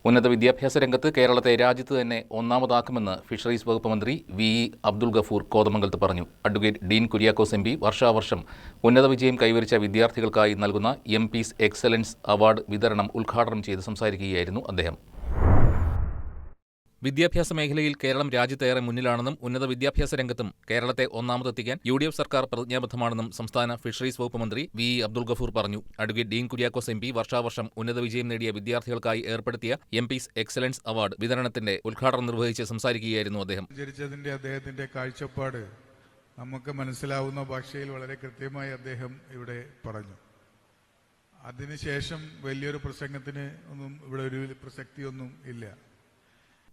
ഉന്നത വിദ്യാഭ്യാസ രംഗത്ത് കേരളത്തെ രാജ്യത്ത് തന്നെ ഒന്നാമതാക്കുമെന്ന് ഫിഷറീസ് വകുപ്പ് മന്ത്രി വി അബ്ദുൾ ഗഫൂർ കോതമംഗലത്ത് പറഞ്ഞു. Advocate Dean Kuriakose M P വർഷാവർഷം ഉന്നത വിജയം കൈവരിച്ച വിദ്യാർത്ഥികൾക്കായി നൽകുന്ന എംപീസ് എക്സലൻസ് അവാർഡ് വിതരണം ഉദ്ഘാടനം ചെയ്ത് സംസാരിക്കുകയായിരുന്നു അദ്ദേഹം. വിദ്യാഭ്യാസ മേഖലയിൽ കേരളം രാജ്യത്തേറെ മുന്നിലാണെന്നും ഉന്നത വിദ്യാഭ്യാസ രംഗത്തും കേരളത്തെ ഒന്നാമതെത്തിക്കാൻ UDF സർക്കാർ പ്രതിജ്ഞാബദ്ധമാണെന്നും സംസ്ഥാന ഫിഷറീസ് വകുപ്പ് മന്ത്രി വി അബ്ദുൾ ഗഫൂർ പറഞ്ഞു. Advocate Dean Kuriakose M P വർഷാവർഷം ഉന്നത വിജയം നേടിയ വിദ്യാർത്ഥികൾക്കായി ഏർപ്പെടുത്തിയ എംപീസ് എക്സലൻസ് അവാർഡ് വിതരണത്തിന്റെ ഉദ്ഘാടനം നിർവഹിച്ച് സംസാരിക്കുകയായിരുന്നു അദ്ദേഹം. അദ്ദേഹത്തിന്റെ കാഴ്ചപ്പാട് നമുക്ക് മനസ്സിലാവുന്ന ഭാഷയിൽ വളരെ കൃത്യമായി അദ്ദേഹം ഇവിടെ പറഞ്ഞു. അതിനുശേഷം വലിയൊരു പ്രസംഗത്തിന് ഇവിടെ ഒരു പ്രസക്തിയൊന്നും ഇല്ല.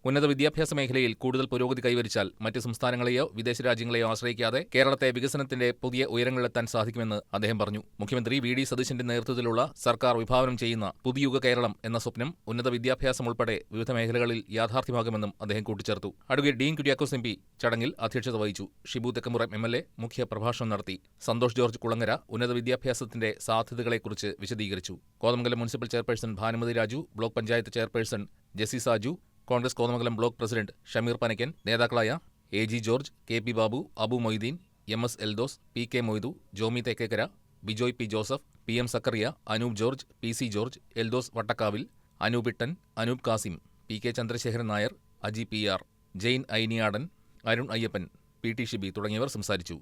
ഉന്നത വിദ്യാഭ്യാസ മേഖലയിൽ കൂടുതൽ പുരോഗതി കൈവരിച്ചാൽ മറ്റ് സംസ്ഥാനങ്ങളെയോ വിദേശ രാജ്യങ്ങളെയോ ആശ്രയിക്കാതെ കേരളത്തെ വികസനത്തിന്റെ പുതിയ ഉയരങ്ങളിലെത്താൻ സാധിക്കുമെന്ന് അദ്ദേഹം പറഞ്ഞു. മുഖ്യമന്ത്രി വി.ഡി. സതീശന്റെ നേതൃത്വത്തിലുള്ള സർക്കാർ വിഭാവനം ചെയ്യുന്ന പുതുയുഗ കേരളം എന്ന സ്വപ്നം ഉന്നത വിദ്യാഭ്യാസം ഉൾപ്പെടെ വിവിധ മേഖലകളിൽ യാഥാർത്ഥ്യമാകുമെന്നും അദ്ദേഹം കൂട്ടിച്ചേർത്തു. Advocate Dean Kuriakose M P ചടങ്ങിൽ അധ്യക്ഷത വഹിച്ചു. ഷിബു തെക്കമുറം MLA മുഖ്യ പ്രഭാഷണം നടത്തി. സന്തോഷ് ജോർജ് കുളങ്ങര ഉന്നത വിദ്യാഭ്യാസത്തിന്റെ സാധ്യതകളെക്കുറിച്ച് വിശദീകരിച്ചു. Kothamangalam municipal chairperson Bhanumathi Raju, block panchayat chairperson Jessy Saju, Congress Kothamangalam block president Shameer Panakkan, നേതാക്കളായ AG George, KP Babu, Abu Moideen, MS Eldhose, PK Moidu, Jomy Thekkekara, Bijoy P Joseph, PM Sakkariya, Anoop George, PC George, Eldhose Vattakkavil, Anoop Ittan, Anoop Kasim, PK Chandrasekharan Nair, Aji PR, Jain Ainiyadan, Arun Ayyappan, PT Shibi തുടങ്ങിയവർ സംസാരിച്ചു.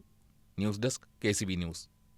News desk KCB news.